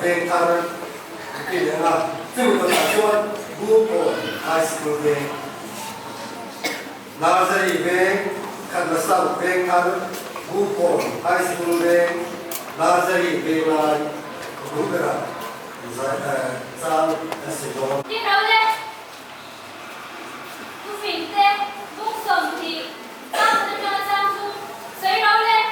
Veng thar cái này là chú có thể cho group của high school Veng Nursery Veng khăn là sau Veng thar group của high school Veng Nursery Veng là group là sao sử dụng đi đâu đấy tu phim thế bút sầm thì sao để cho sang tu xây đâu đấy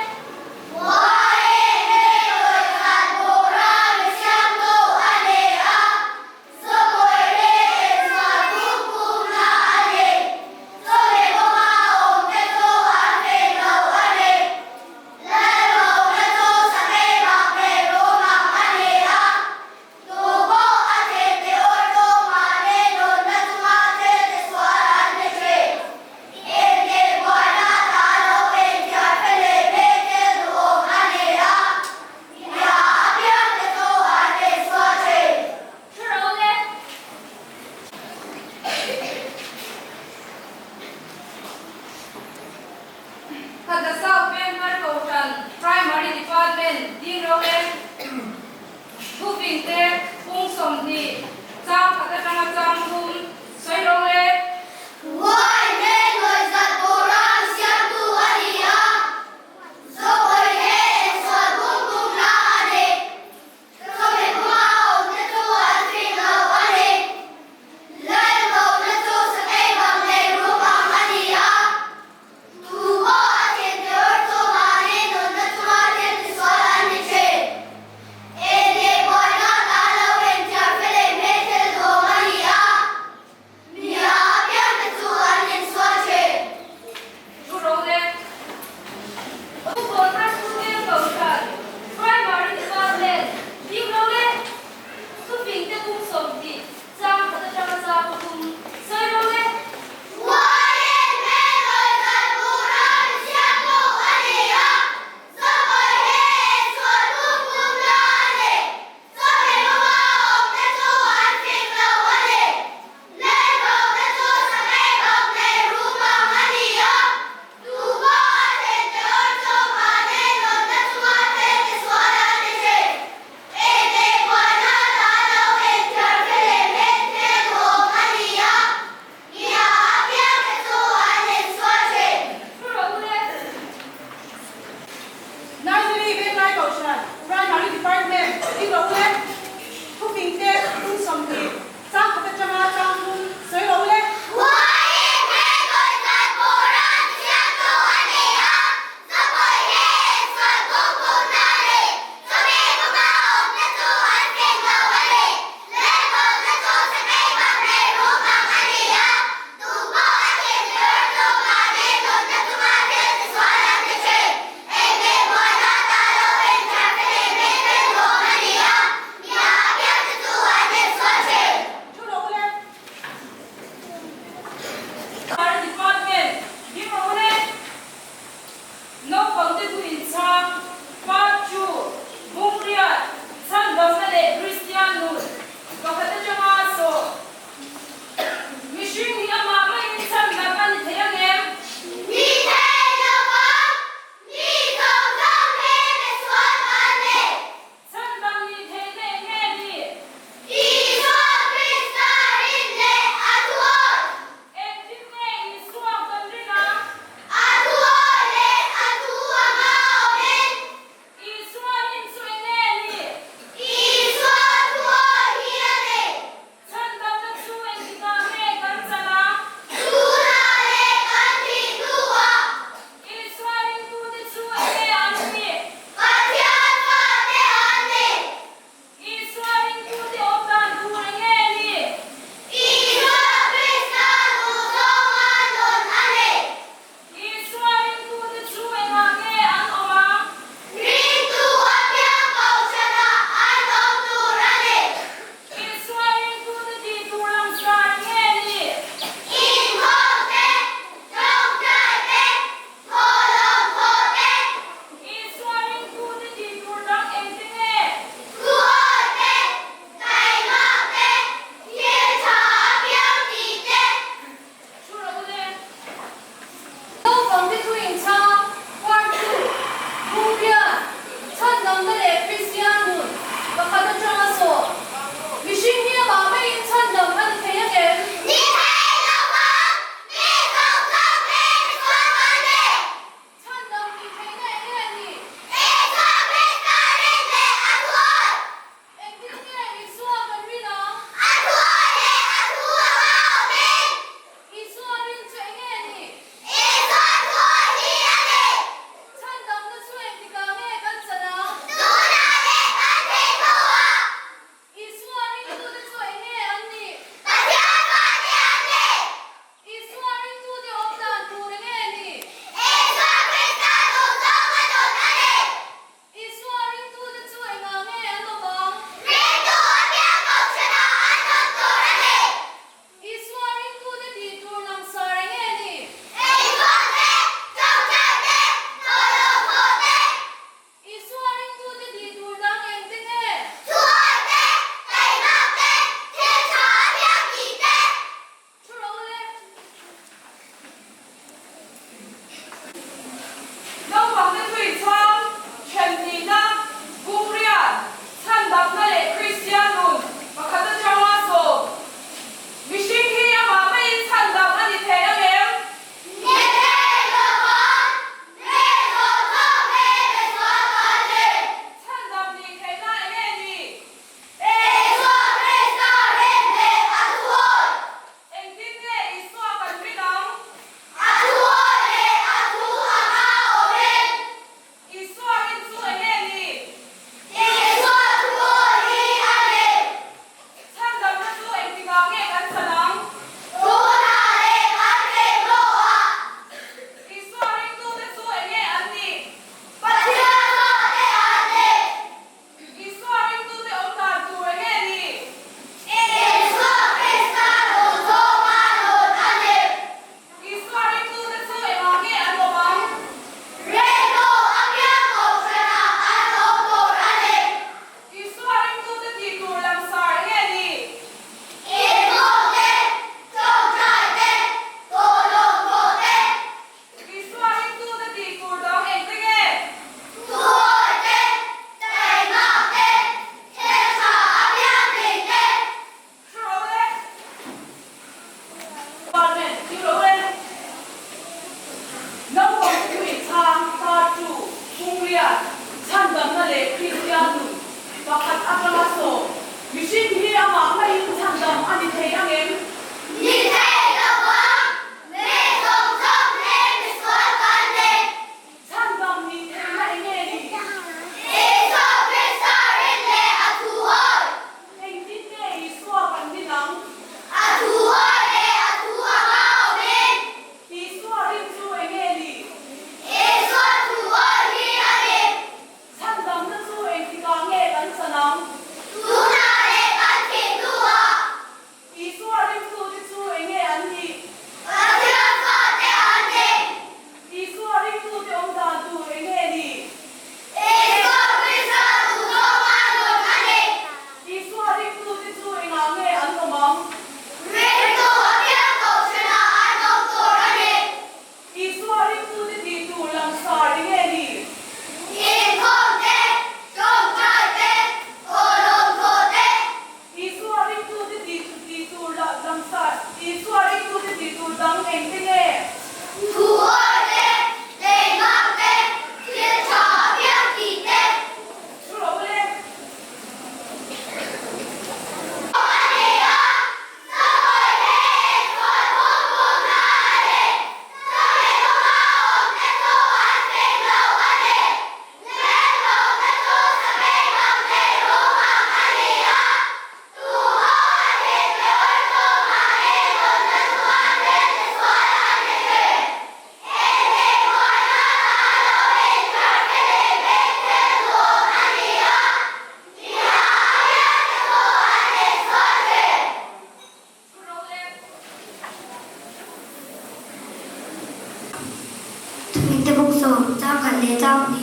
总张凯烈张里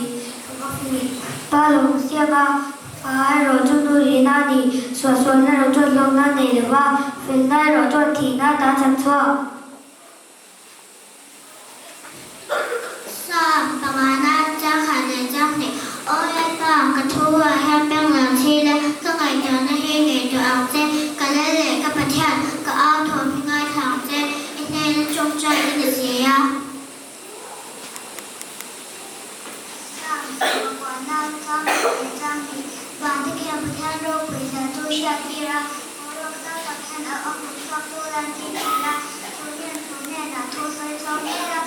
巴龙谢巴法罗朱努里那里所说那罗朱龙那里的话，分那罗朱体那达成错。三ประมาณนั้นเจ้าค่ะในเจ้าเนี่ยโอ้ยต่างกระทั่วให้แป้งหลังชีและก็ไก่จอนะให้ไก่จอเอาเจ้ก็เล่เล่ก็ประเทศก็เอาถั่วพี่ง่ายทางเจ้อินเนนจงใจอินเดียเสียสามประมาณนั้นเจ้าค่ะในเจ้าเนี่ยบางที่เกี่ยวกับโรคผิวหนังตัวชาติระโรคต้านทานเอาออกมาชอบตัวรันที่นี่ละตัวเนี่ยนะตัวใส่ซองนี่ละ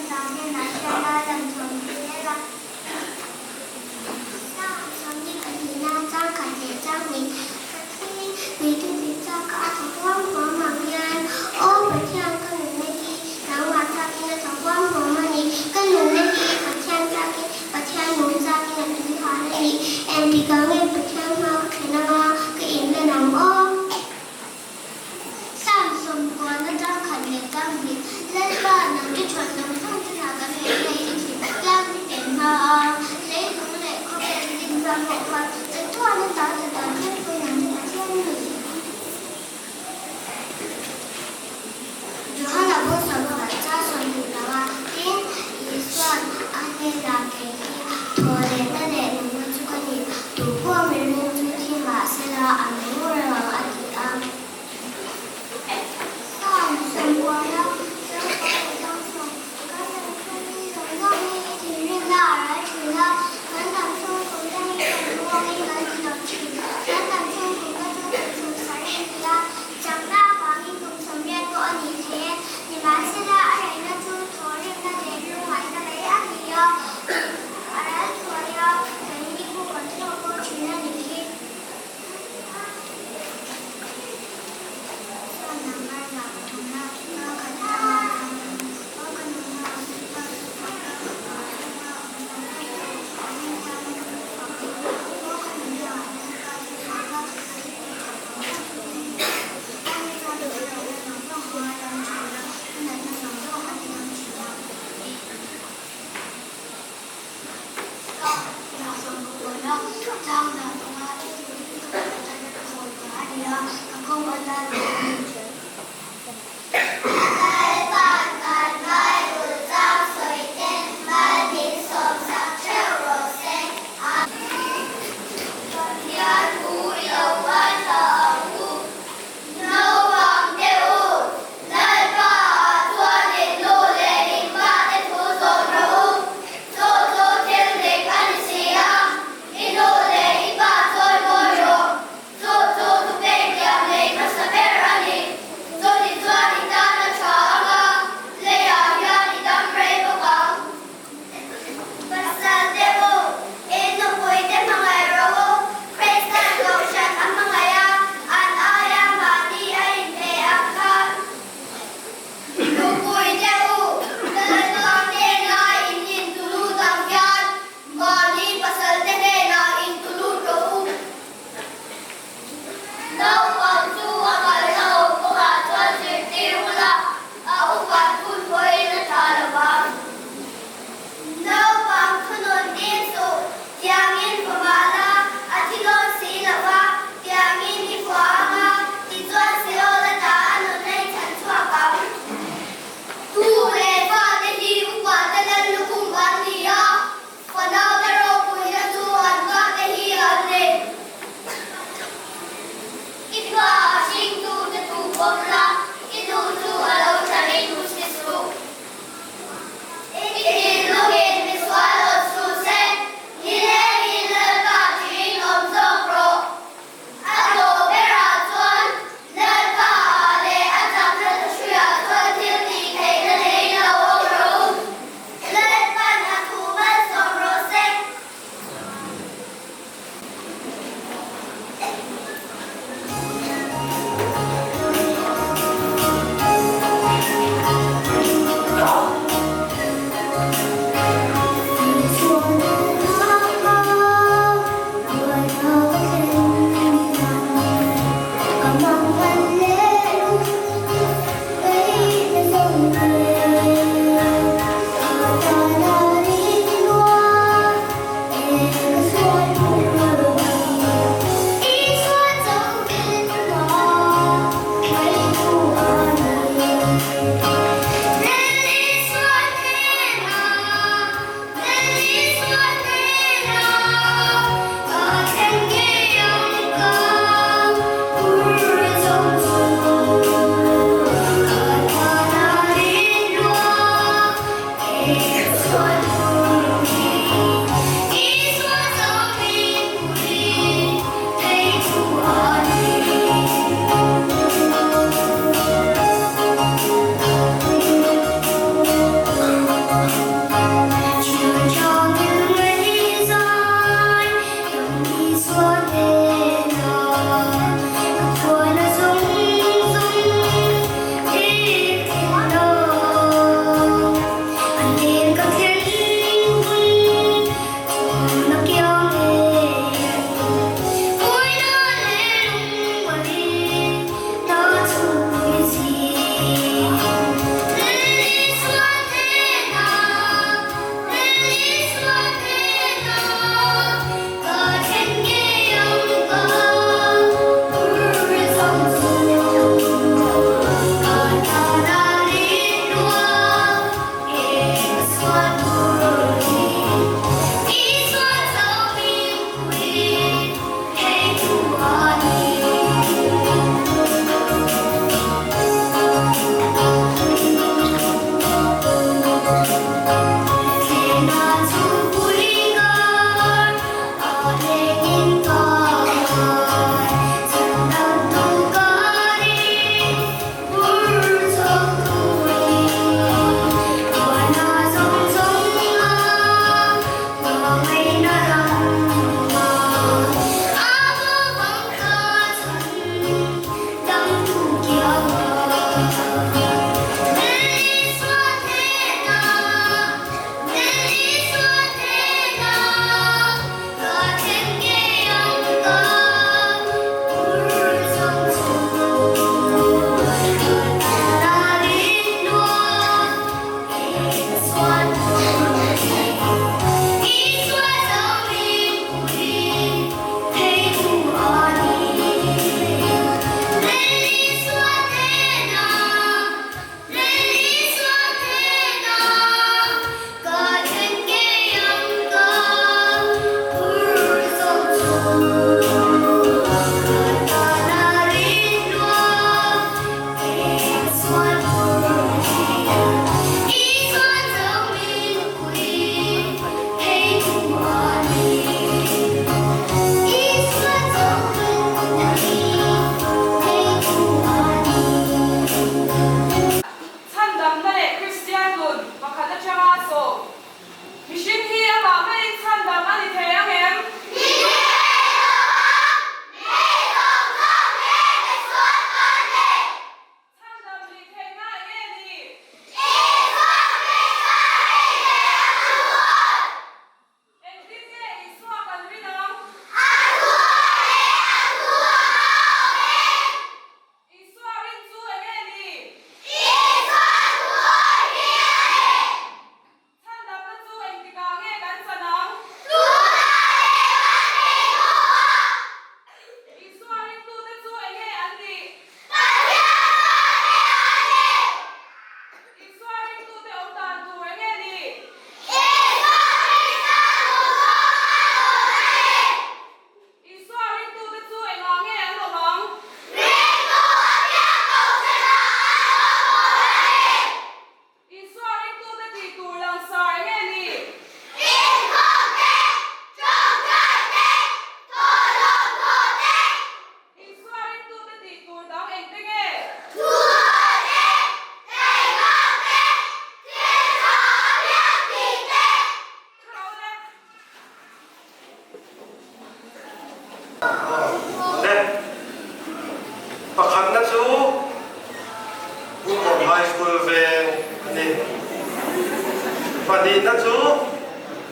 当天拿下拉人从别了，上从你可以拿张卡结账你，可是你对比这个从光光忙人，哦，不像跟人那些，然后他跟那从光光忙你，跟人那些不像这个，不像农家的那些花的你，你讲的不像嘛，可能啊，个人的人哦。สามสมควรนะเจ้าขันเดียจ้ามีเล่นบ้านน้ำที่ชวนน้ำท่องที่หากันเองในอินทิบย่างที่เด่นมาเล่ของเล่เขาเป็นดินสามหกวันจะทั่วนั้นตาจะตาแค่ตัวอย่างที่มาเที่ยวหนีอยู่ห้องเราพูดสำหรับเจ้าส่วนอยู่แล้วว่าทิ้งอีส่วนอันนี้ลาเกย์ทัวร์เล่นนั่นเองมันจะกันอยู่ถูกพวกมันเรื่องที่มาเสียละอันนี้เราอันที่อ่ะสมควรแล้วเจ้าก็ต้องส่งก็ยังช่วยที่สองก็มีถึงเรื่องได้และถึงแล้วนั้นต่างช่วยคนได้ให้รู้ว่าไม่งั้นจะโดนฉีด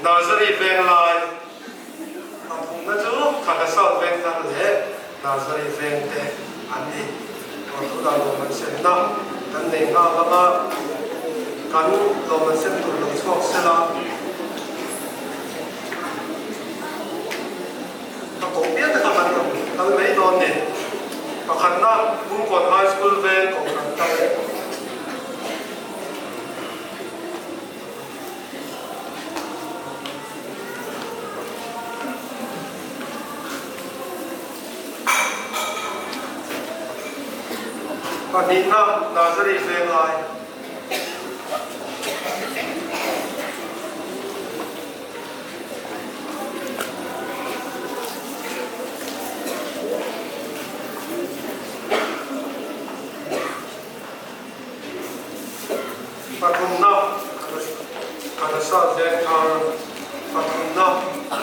Nursery Veng line, na chú khá sao Veng ta lẽ Nursery Veng te anh đi, còn tụi nào mình xem đó, anh này ngã lắm cắn rồi mình xem tụi nó chọc xe la, các bạn biết là các bạn mấy đòn này, các bạn na cũng còn high school Veng còn các bạn và đi na Nursery Veng lại và cùng na cả sa Veng thar và cùng na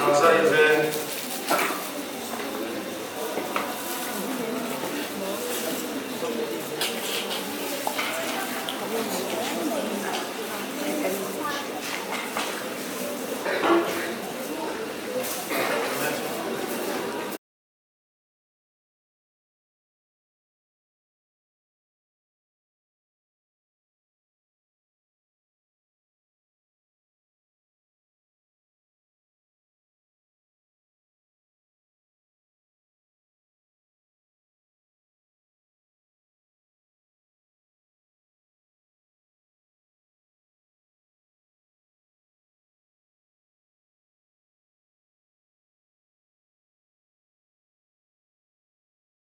Nursery Veng